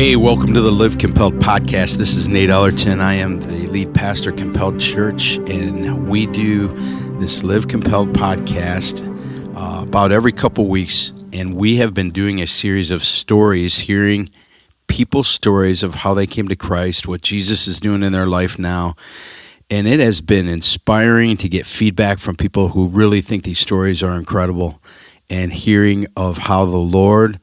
Hey, welcome to the Live Compelled podcast. This is Nate Ellerton. I am the lead pastor at Compelled Church, and we do this Live Compelled podcast about every couple weeks. And we have been doing a series of stories, hearing people's stories of how they came to Christ, what Jesus is doing in their life now. And it has been inspiring to get feedback from people who really think these stories are incredible, and hearing of how the Lord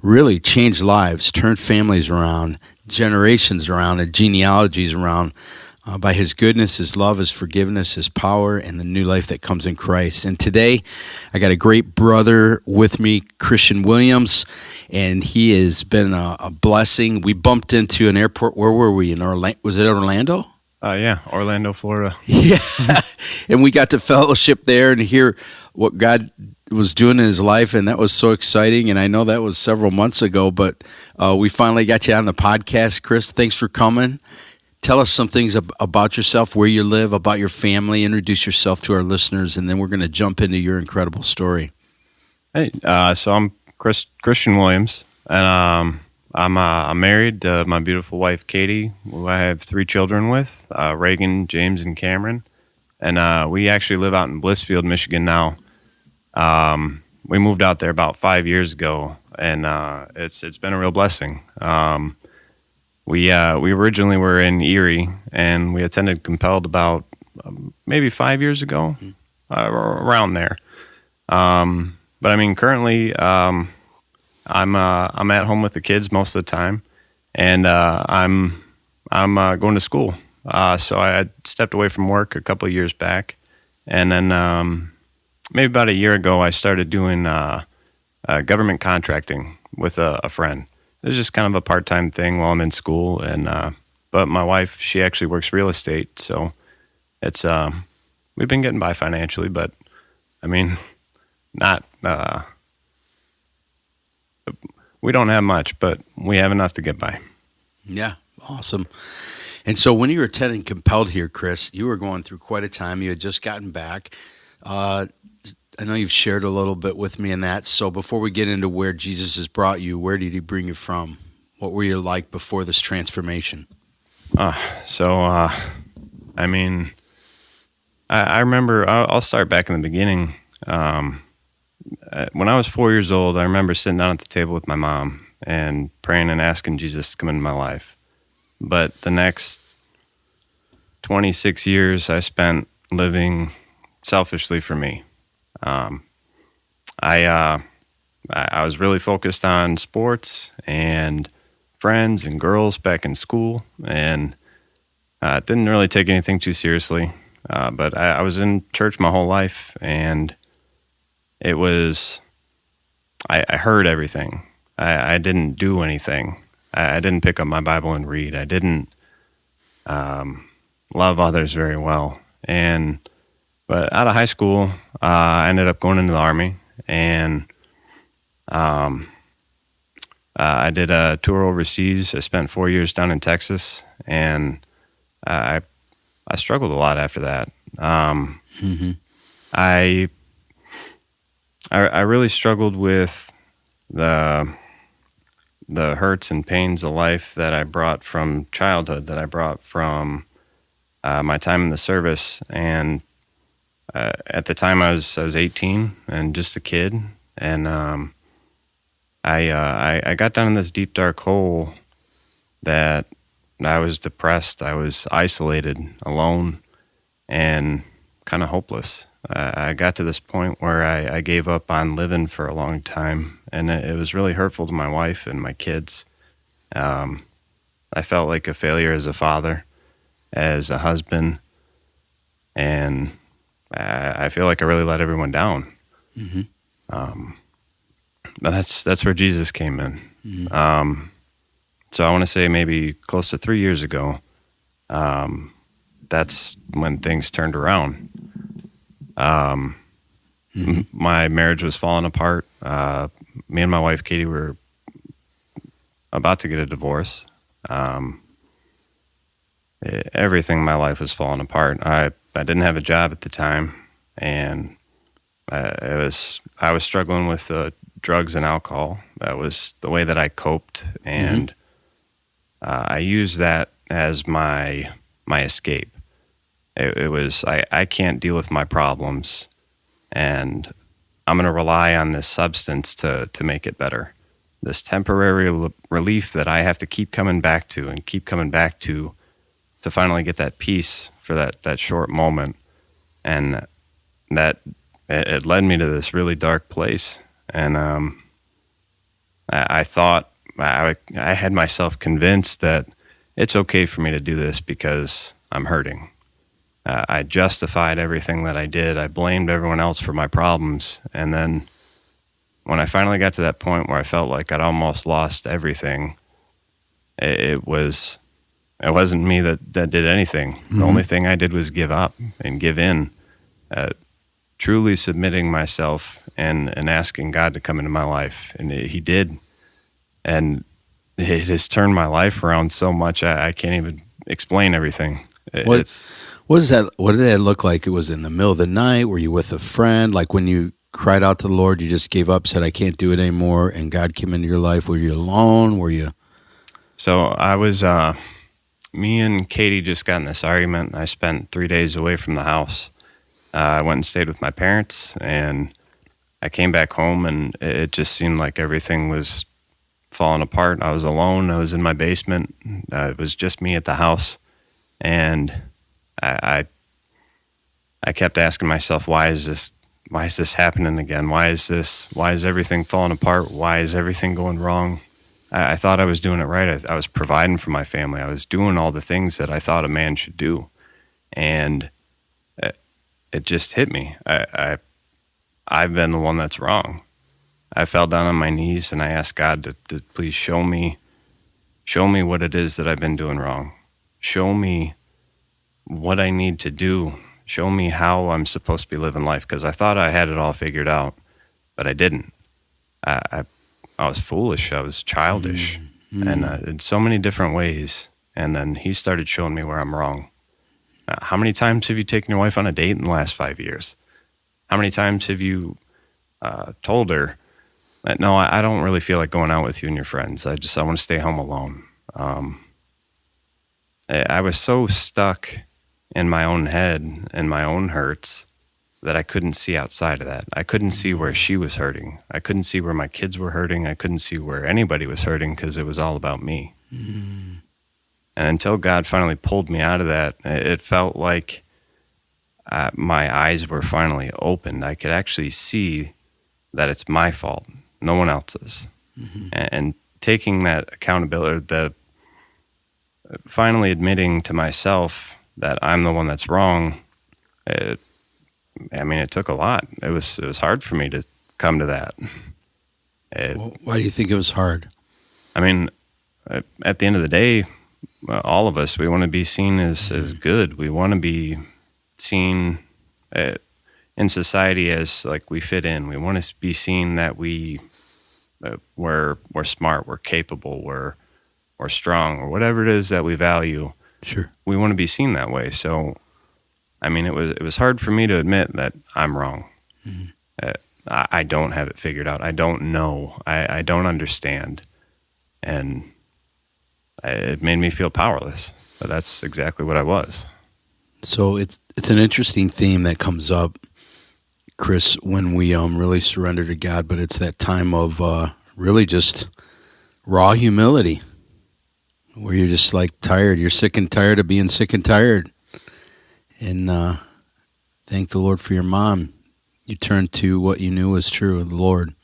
really changed lives, turned families around, generations around, and genealogies around by His goodness, His love, His forgiveness, His power, and the new life that comes in Christ. And today, I got a great brother with me, Christian Williams, and he has been a blessing. We bumped into an airport. Where were we? Was it Orlando? Yeah, Orlando, Florida. Yeah, and we got to fellowship there and hear what God was doing in his life, and that was so exciting. And I know that was several months ago, but we finally got you on the podcast. Chris, thanks for coming. Tell us some things about yourself, where you live, about your family. Introduce yourself to our listeners, and then we're going to jump into your incredible story. Hey, so I'm Christian Williams, and I'm married to my beautiful wife, Katie, who I have 3 children with, Reagan, James, and Cameron. And we actually live out in Blissfield, Michigan now. We moved out there about 5 years ago, and it's been a real blessing. We originally were in Erie, and we attended Compelled about maybe 5 years ago, around there. But I mean, currently, I'm at home with the kids most of the time, and I'm going to school. So I stepped away from work a couple of years back, and then maybe about a year ago, I started doing government contracting with a friend. It was just kind of a part-time thing while I'm in school, and but my wife, she actually works real estate, so it's we've been getting by financially, but I mean, not we don't have much, but we have enough to get by. Yeah, awesome. And so when you were attending Compelled here, Chris, you were going through quite a time. You had just gotten back. I know you've shared a little bit with me in that. So before we get into where Jesus has brought you, where did He bring you from? What were you like before this transformation? I mean, I remember, I'll start back in the beginning. When I was 4 years old, I remember sitting down at the table with my mom and praying and asking Jesus to come into my life. But the next 26 years I spent living selfishly for me. I was really focused on sports and friends and girls back in school, and didn't really take anything too seriously. But I was in church my whole life, and it was, I heard everything. I didn't do anything. I didn't pick up my Bible and read. I didn't love others very well. But out of high school, I ended up going into the Army, and I did a tour overseas. I spent 4 years down in Texas, and I struggled a lot after that. I really struggled with the hurts and pains of life that I brought from childhood, that I brought from my time in the service. And at the time I was 18 and just a kid, and I got down in this deep dark hole that I was depressed, I was isolated, alone, and kind of hopeless. I got to this point where I gave up on living for a long time, and it was really hurtful to my wife and my kids. I felt like a failure as a father, as a husband, and I feel like I really let everyone down. Mm-hmm. But that's where Jesus came in. Mm-hmm. So I want to say maybe close to 3 years ago, that's when things turned around. Mm-hmm. My marriage was falling apart. Me and my wife, Katie, were about to get a divorce. Everything in my life was falling apart. I didn't have a job at the time, and I was struggling with drugs and alcohol. That was the way that I coped, and I used that as my escape. It was I can't deal with my problems, and I'm going to rely on this substance to make it better. This temporary relief that I have to keep coming back to and keep coming back to finally get that peace for that short moment. And that it led me to this really dark place. And I thought I had myself convinced that it's okay for me to do this because I'm hurting. I justified everything that I did. I blamed everyone else for my problems. And then when I finally got to that point where I felt like I'd almost lost everything, it wasn't me that did anything. Mm-hmm. The only thing I did was give up and give in, truly submitting myself and asking God to come into my life. And He did. And it has turned my life around so much, I can't even explain everything. What did that look like? It was in the middle of the night? Were you with a friend? Like when you cried out to the Lord, you just gave up, said, I can't do it anymore, and God came into your life? Were you alone? Were you? So I was, me and Katie just got in this argument. I spent 3 days away from the house. I went and stayed with my parents, and I came back home, and it just seemed like everything was falling apart. I was alone. I was in my basement. It was just me at the house, and I kept asking myself, why is this happening again? Why is everything falling apart? Why is everything going wrong? I thought I was doing it right. I was providing for my family. I was doing all the things that I thought a man should do. And it just hit me. I've been the one that's wrong. I fell down on my knees and I asked God to please show me what it is that I've been doing wrong. Show me what I need to do. Show me how I'm supposed to be living life, because I thought I had it all figured out, but I didn't. I was foolish. I was childish, and in so many different ways. And then He started showing me where I'm wrong. How many times have you taken your wife on a date in the last 5 years? How many times have you told her that, no, I don't really feel like going out with you and your friends. I want to stay home alone. I was so stuck in my own head and my own hurts that I couldn't see outside of that. I couldn't see where she was hurting. I couldn't see where my kids were hurting. I couldn't see where anybody was hurting, because it was all about me. Mm. And until God finally pulled me out of that, it felt like my eyes were finally opened. I could actually see that it's my fault, no one else's. Mm-hmm. And taking that accountability, finally admitting to myself that I'm the one that's wrong, it took a lot. It was hard for me to come to that. Why do you think it was hard? At the end of the day, all of us, we want to be seen as good. We want to be seen in society as like we fit in. We want to be seen that we're smart, we're capable, we're strong, or whatever it is that we value. Sure. We want to be seen that way. So, it was hard for me to admit that I'm wrong. Mm-hmm. I don't have it figured out. I don't know. I don't understand. And it made me feel powerless. But that's exactly what I was. So it's an interesting theme that comes up, Chris, when we really surrender to God. But it's that time of really just raw humility, where you're just like tired. You're sick and tired of being sick and tired. And thank the Lord for your mom. You turned to what you knew was true, the Lord.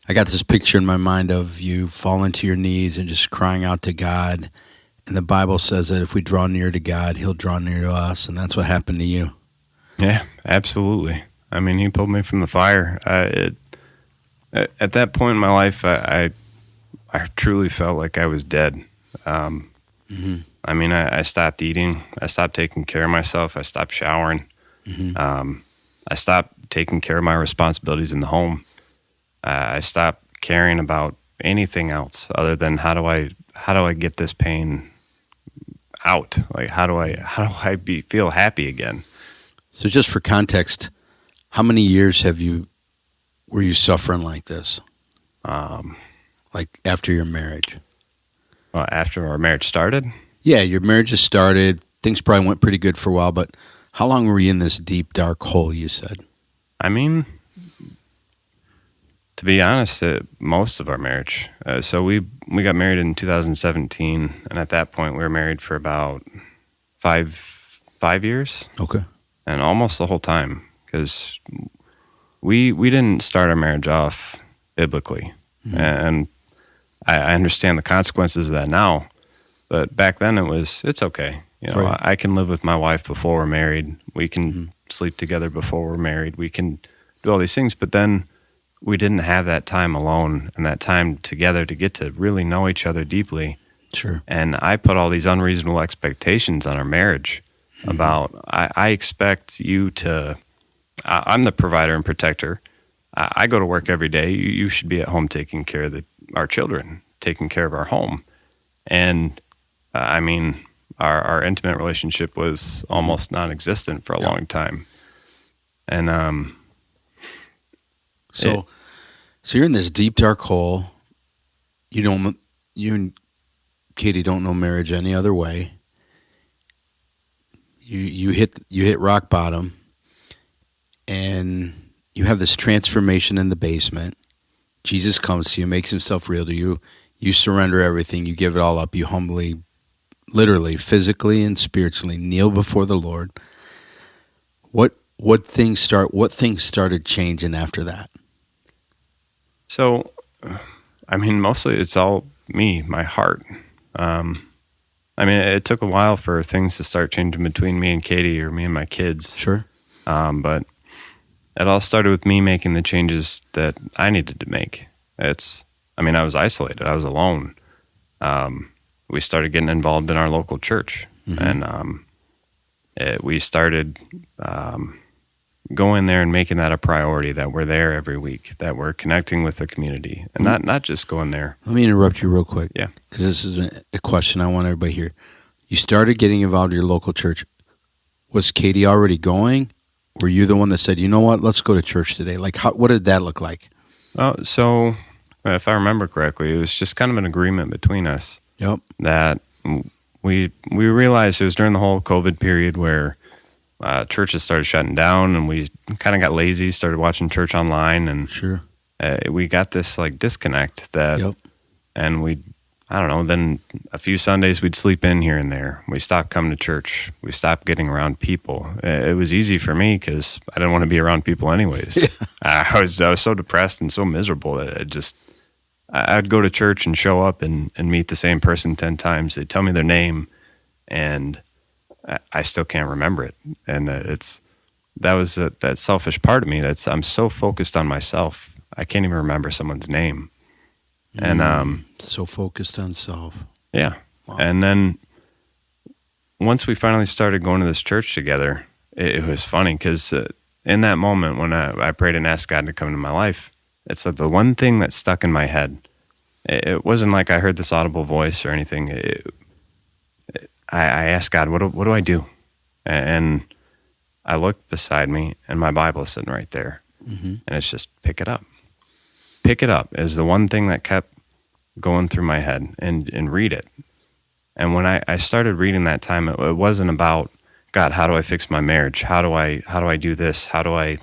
I got this picture in my mind of you falling to your knees and just crying out to God. And the Bible says that if we draw near to God, He'll draw near to us. And that's what happened to you. Yeah, absolutely. He pulled me from the fire. At that point in my life, I truly felt like I was dead. Mm-hmm. I stopped eating. I stopped taking care of myself. I stopped showering. Mm-hmm. I stopped taking care of my responsibilities in the home. I stopped caring about anything else other than how do I get this pain out? Like how do I feel happy again? So just for context, how many years were you suffering like this? Like after your marriage? After our marriage started, Yeah, your marriage has started. Things probably went pretty good for a while, but how long were you in this deep, dark hole, you said? I mean, to be honest, most of our marriage. So we got married in 2017, and at that point, we were married for about five years, Okay. and almost the whole time, because we didn't start our marriage off biblically, and I understand the consequences of that now, but back then it's okay. Right. I can live with my wife before we're married. We can sleep together before we're married. We can do all these things, but then we didn't have that time alone and that time together to get to really know each other deeply. Sure. And I put all these unreasonable expectations on our marriage about, I expect you to, I'm the provider and protector. I go to work every day. You should be at home taking care of our children, taking care of our home. And I mean, our intimate relationship was almost non-existent for a long time. And So you're in this deep, dark hole. You and Katie don't know marriage any other way. You hit rock bottom, and you have this transformation in the basement. Jesus comes to you, makes himself real to you. You surrender everything. You give it all up. You humbly, literally, physically and spiritually kneel before the Lord. What things started changing after that? So, I mean, mostly it's all me, my heart. I mean, it took a while for things to start changing between me and Katie, or me and my kids. Sure. But it all started with me making the changes that I needed to make. I was isolated. I was alone. We started getting involved in our local church, and we started going there and making that a priority, that we're there every week, that we're connecting with the community, and not just going there. Let me interrupt you real quick. Yeah. Because this is a question I want everybody to hear. You started getting involved in your local church. Was Katie already going? Were you the one that said, you know what, let's go to church today? Like, what did that look like? So if I remember correctly, it was just kind of an agreement between us. Yep. That we realized it was during the whole COVID period where churches started shutting down, and we kind of got lazy, started watching church online, and Sure. We got this like disconnect that, Yep. and I don't know, then a few Sundays we'd sleep in here and there. We stopped coming to church. We stopped getting around people. It was easy for me because I didn't want to be around people anyways. I was so depressed and so miserable that I'd go to church and show up and meet the same person 10 times. They'd tell me their name, and I still can't remember it. And that selfish part of me. I'm so focused on myself, I can't even remember someone's name. And so focused on self. yeah. Wow. And then once we finally started going to this church together, it was funny because in that moment when I prayed and asked God to come into my life, it's like the one thing that stuck in my head. It wasn't like I heard this audible voice or anything. I asked God, what do I do? And I looked beside me, and my Bible is sitting right there. And it's just pick it up. Pick it up is the one thing that kept going through my head, and read it. And when I started reading that time, it wasn't about, God, how do I fix my marriage? How do I do this? How do I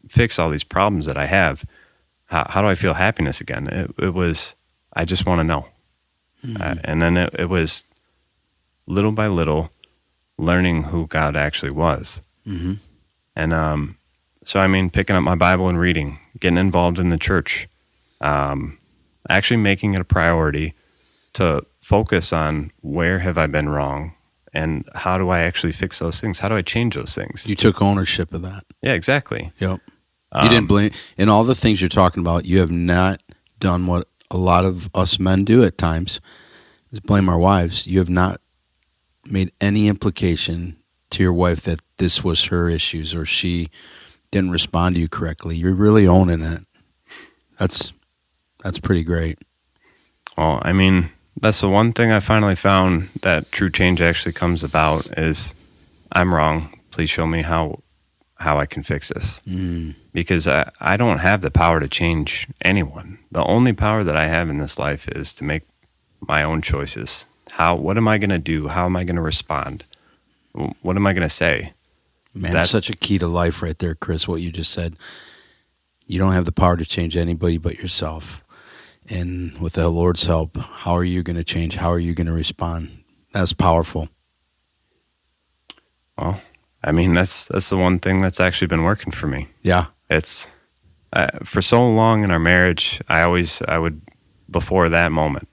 fix all these problems that I have? How do I feel happiness again? It was, I just want to know. And then it was little by little learning who God actually was. And so, I mean, picking up my Bible and reading, getting involved in the church, actually making it a priority to focus on where have I been wrong and how do I actually fix those things? How do I change those things? You took ownership of that. Yeah, exactly. Yep. You didn't blame, in all the things you're talking about, you have not done what a lot of us men do at times, is blame our wives. You have not made any implication to your wife that this was her issues or she didn't respond to you correctly. You're really owning it. That's pretty great. Well, I mean, that's the one thing I finally found that true change actually comes about is I'm wrong. Please show me how I can fix this. Because I don't have the power to change anyone. The only power that I have in this life is to make my own choices. What am I going to do? How am I going to respond? What am I going to say? Man, that's such a key to life right there, Chris, what you just said. You don't have the power to change anybody but yourself. And with the Lord's help, how are you going to change? How are you going to respond? That's powerful. Well, I mean, that's the one thing that's actually been working for me. Yeah. It's for so long in our marriage, I would, before that moment,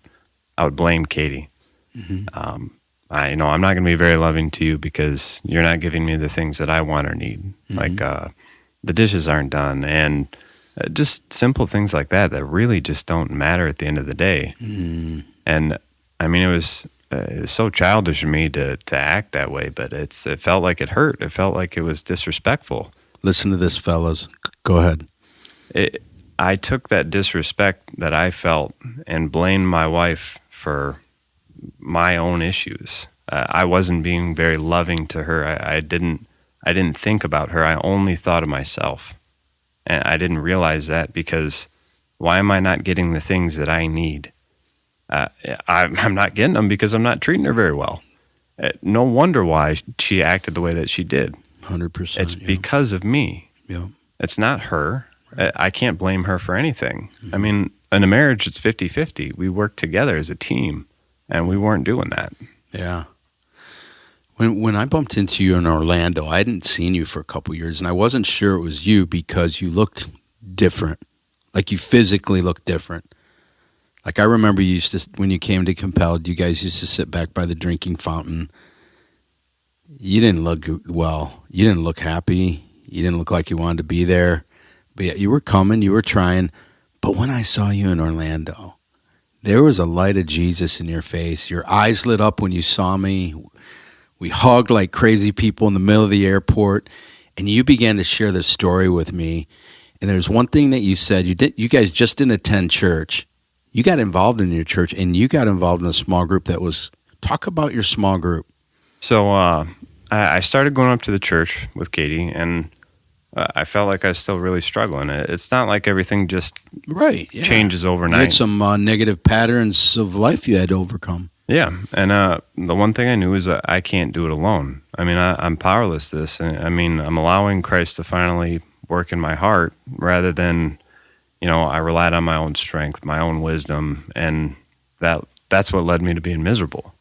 I would blame Katie. Mm-hmm. I'm not going to be very loving to you because you're not giving me the things that I want or need. Mm-hmm. Like the dishes aren't done, and just simple things like that really just don't matter at the end of the day. Mm-hmm. And I mean, it was so childish of me to act that way, but it felt like it hurt. It felt like it was disrespectful. Listen to this, fellas. Go ahead. I took that disrespect that I felt and blamed my wife for my own issues. I wasn't being very loving to her. I didn't think about her. I only thought of myself. And I didn't realize that because why am I not getting the things that I need? I'm not getting them because I'm not treating her very well. No wonder why she acted the way that she did. 100%. It's because of me. Yeah. It's not her. Right. I can't blame her for anything. Mm-hmm. I mean, in a marriage, it's 50-50. We work together as a team, and we weren't doing that. Yeah. When I bumped into you in Orlando, I hadn't seen you for a couple years, and I wasn't sure it was you because you looked different. Like you physically looked different. Like I remember you used to, when you came to Compelled, you guys used to sit back by the drinking fountain. You didn't look well. You didn't look happy. You didn't look like you wanted to be there. But yet you were coming, you were trying. But when I saw you in Orlando, there was a light of Jesus in your face. Your eyes lit up when you saw me. We hugged like crazy people in the middle of the airport, and you began to share the story with me. And there's one thing that you said. You guys just didn't attend church. You got involved in your church, and you got involved in a small group that was, talk about your small group. So I started going up to the church with Katie, and I felt like I was still really struggling. It's not like everything just changes overnight. You had some negative patterns of life you had to overcome. Yeah, and the one thing I knew is I can't do it alone. I mean, I'm powerless to this. I mean, I'm allowing Christ to finally work in my heart rather than, I relied on my own strength, my own wisdom, and that's what led me to being miserable.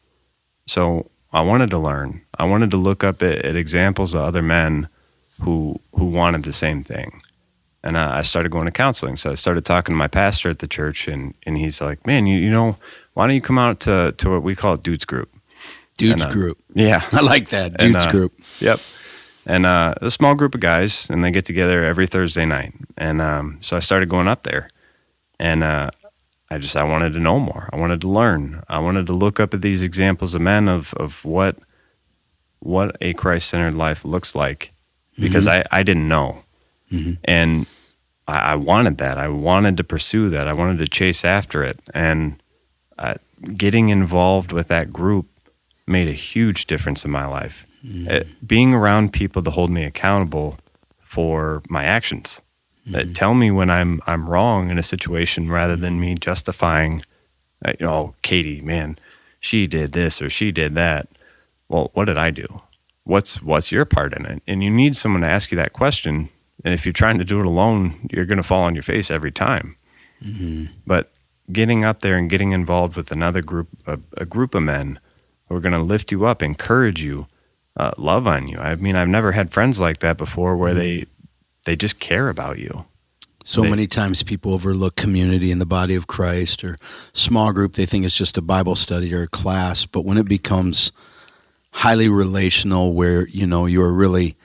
So I wanted to learn. I wanted to look up at examples of other men who wanted the same thing. And I started going to counseling. So I started talking to my pastor at the church, and he's like, man, why don't you come out to what we call Dudes Group? Dudes Group. Yeah. I like that. Dudes Group. Yep. And a small group of guys, and they get together every Thursday night. And so I started going up there. And I wanted to know more. I wanted to learn. I wanted to look up at these examples of men of what a Christ-centered life looks like. Because I didn't know. Mm-hmm. And I wanted that. I wanted to pursue that. I wanted to chase after it. And getting involved with that group made a huge difference in my life. Mm-hmm. Being around people to hold me accountable for my actions. Mm-hmm. Tell me when I'm wrong in a situation rather than me justifying, Katie, man, she did this or she did that. Well, what did I do? What's your part in it? And you need someone to ask you that question. And if you're trying to do it alone, you're going to fall on your face every time. Mm-hmm. But getting up there and getting involved with another group, a group of men who are going to lift you up, encourage you, love on you. I mean, I've never had friends like that before where they just care about you. So many times people overlook community in the body of Christ or small group. They think it's just a Bible study or a class. But when it becomes highly relational where, you are really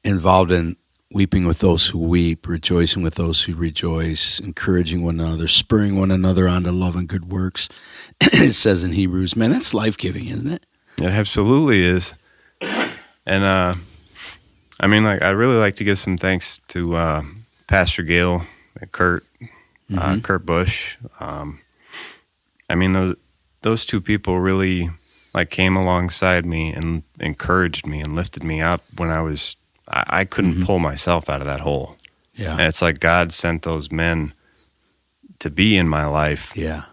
involved in weeping with those who weep, rejoicing with those who rejoice, encouraging one another, spurring one another on to love and good works. It says in Hebrews, man, that's life-giving, isn't it? It absolutely is. And, I really like to give some thanks to Pastor Gail and Kurt Bush. Those two people really came alongside me and encouraged me and lifted me up when I couldn't pull myself out of that hole. Yeah. And it's like God sent those men to be in my life. Yeah.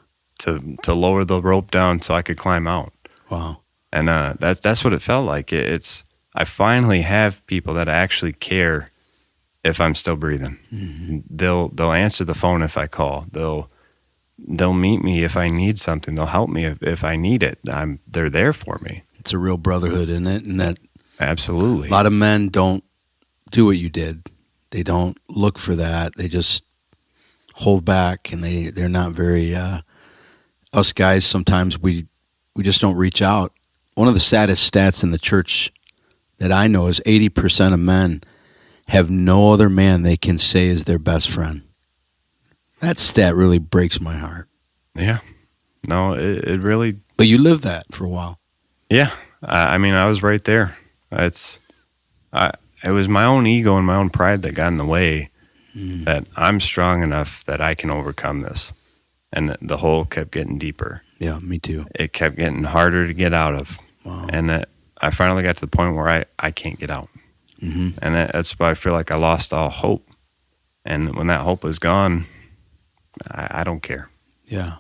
to lower the rope down so I could climb out. Wow. And that's what it felt like. I finally have people that actually care if I'm still breathing. Mm-hmm. They'll answer the phone if I call. They'll meet me if I need something. They'll help me if I need it. They're there for me. It's a real brotherhood, isn't it? And that absolutely. A lot of men don't do what you did. They don't look for that. They just hold back, and they're not very. Us guys, sometimes we just don't reach out. One of the saddest stats in the church that I know is 80% of men have no other man they can say is their best friend. That stat really breaks my heart. Yeah. No, it really... But you lived that for a while. Yeah. I mean, I was right there. It was my own ego and my own pride that got in the way that I'm strong enough that I can overcome this. And the hole kept getting deeper. Yeah, me too. It kept getting harder to get out of. Wow. And I finally got to the point where I can't get out. Mm-hmm. And that's why I feel like I lost all hope. And when that hope was gone, I don't care. Yeah.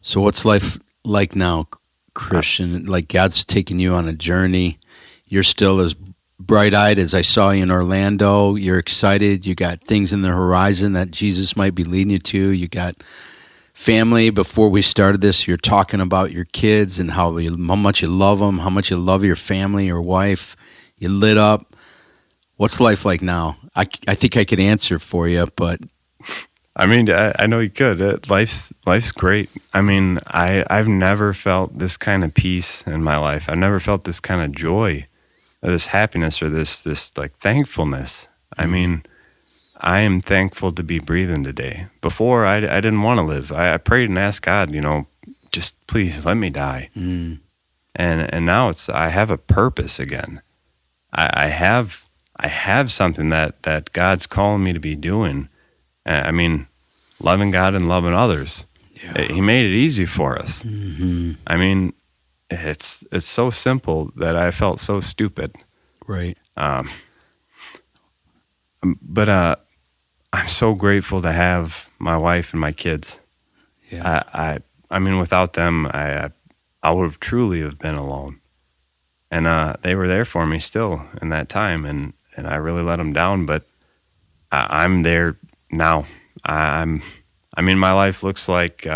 So what's life like now, Christian? Like God's taking you on a journey. You're still as bright-eyed as I saw you in Orlando. You're excited. You got things in the horizon that Jesus might be leading you to. You got family. Before we started this, you're talking about your kids and how much you love them, how much you love your family, your wife. You lit up. What's life like now? I think I could answer for you, but... I mean, I know you could. Life's great. I mean, I've never felt this kind of peace in my life. I've never felt this kind of joy, or this happiness, or this like thankfulness. I mean, I am thankful to be breathing today. Before, I didn't want to live. I prayed and asked God, just please let me die. Mm. And now I have a purpose again. I have something that God's calling me to be doing. I mean, loving God and loving others. Yeah. He made it easy for us. Mm-hmm. I mean, it's so simple that I felt so stupid. Right. But I'm so grateful to have my wife and my kids. Yeah. I mean, without them, I would have truly have been alone. And they were there for me still in that time, and I really let them down. But I'm there now. I mean, my life looks like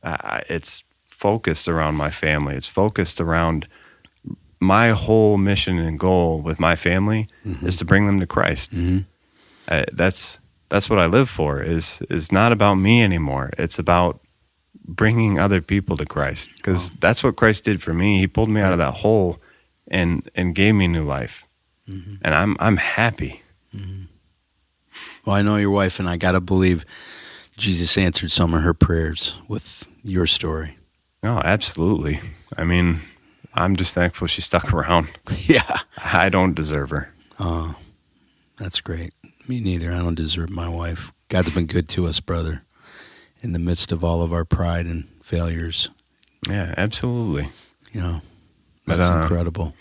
it's focused around my family. It's focused around my whole mission and goal with my family is to bring them to Christ. Mm-hmm. That's what I live for. Is not about me anymore. It's about bringing other people to Christ, because that's what Christ did for me. He pulled me out of that hole and gave me new life, and I'm happy. Mm-hmm. Well, I know your wife, and I got to believe Jesus answered some of her prayers with your story. No, absolutely. I mean, I'm just thankful she stuck around. Yeah. I don't deserve her. Oh, that's great. Me neither. I don't deserve my wife. God's been good to us, brother, in the midst of all of our pride and failures. Yeah, absolutely. That's incredible.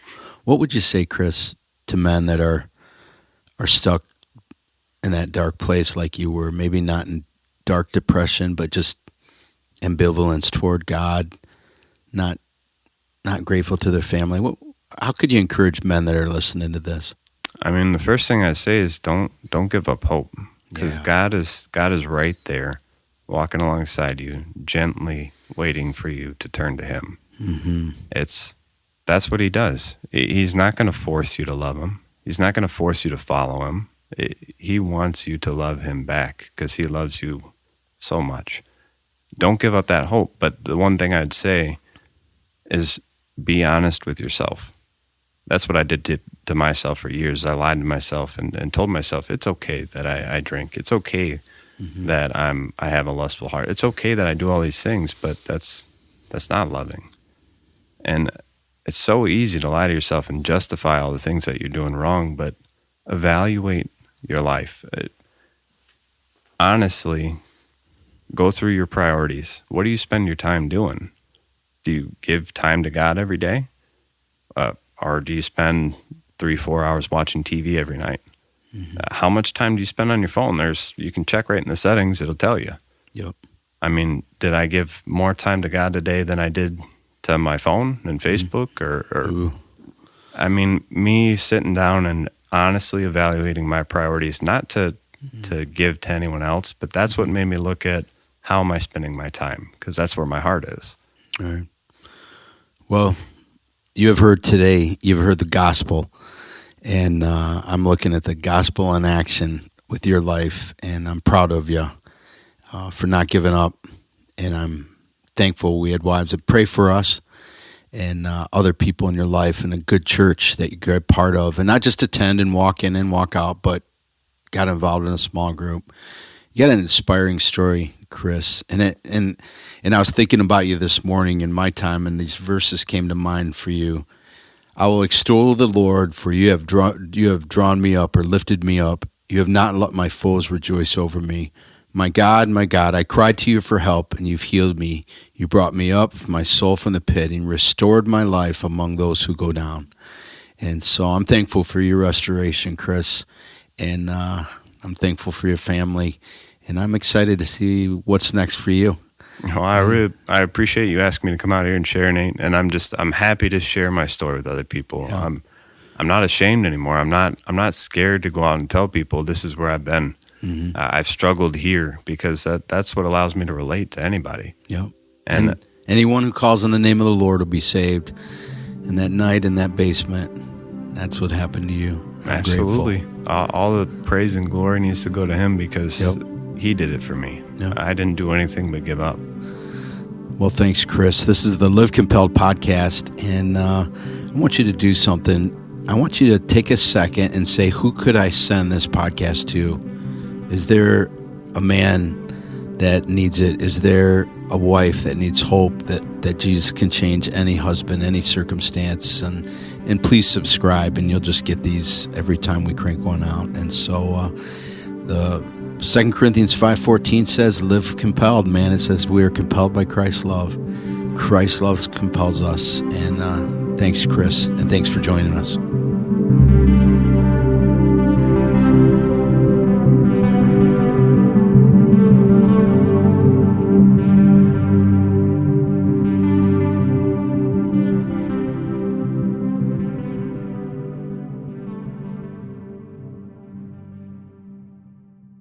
What would you say, Chris, to men that are stuck in that dark place like you were, maybe not in dark depression, but just ambivalence toward God, not grateful to their family? How could you encourage men that are listening to this? I mean, the first thing I say is don't give up hope, because God is right there, walking alongside you, gently waiting for you to turn to Him. Mm-hmm. That's what He does. He's not going to force you to love Him. He's not going to force you to follow Him. He wants you to love Him back, because He loves you so much. Don't give up that hope. But the one thing I'd say is be honest with yourself. That's what I did to myself for years. I lied to myself and told myself it's okay that I drink. It's okay that I have a lustful heart. It's okay that I do all these things, but that's not loving. And it's so easy to lie to yourself and justify all the things that you're doing wrong, but evaluate your life. Honestly, go through your priorities. What do you spend your time doing? Do you give time to God every day? Or do you spend 3-4 hours watching TV every night? Mm-hmm. How much time do you spend on your phone? You can check right in the settings. It'll tell you. Yep. I mean, did I give more time to God today than I did to my phone and Facebook? Or I mean, me sitting down and honestly evaluating my priorities, not to give to anyone else, but that's what made me look at how am I spending my time, because that's where my heart is. All right. Well, you've heard the gospel, and I'm looking at the gospel in action with your life, and I'm proud of you for not giving up, and I'm thankful we had wives that pray for us and other people in your life, and a good church that you're a part of, and not just attend and walk in and walk out, but got involved in a small group. You got an inspiring story, Chris, and I was thinking about you this morning in my time, and these verses came to mind for you. I will extol the Lord, for you have drawn me up or lifted me up. You have not let my foes rejoice over me. My God, I cried to you for help, and you've healed me. You brought me up, my soul from the pit, and restored my life among those who go down. And so I'm thankful for your restoration, Chris, and I'm thankful for your family, and I'm excited to see what's next for you. Well, I appreciate you asking me to come out here and share, Nate, and I'm happy to share my story with other people. Yeah. I'm not ashamed anymore. I'm not scared to go out and tell people this is where I've been. Mm-hmm. I've struggled here, because that's what allows me to relate to anybody. Yep. And anyone who calls on the name of the Lord will be saved. And that night in that basement, that's what happened to you. I'm absolutely. All the praise and glory needs to go to him, because Yep. he did it for me. Yep. I didn't do anything but give up. Well, thanks, Chris. This is the Live Compelled podcast, and I want you to do something. I want you to take a second and say, who could I send this podcast to? Is there a man that needs it? Is there a wife that needs hope that Jesus can change any husband, any circumstance? And please subscribe, and you'll just get these every time we crank one out. And so the 2 Corinthians 5:14 says, live compelled, man. It says we are compelled by Christ's love. Christ's love compels us. And thanks, Chris, and thanks for joining us.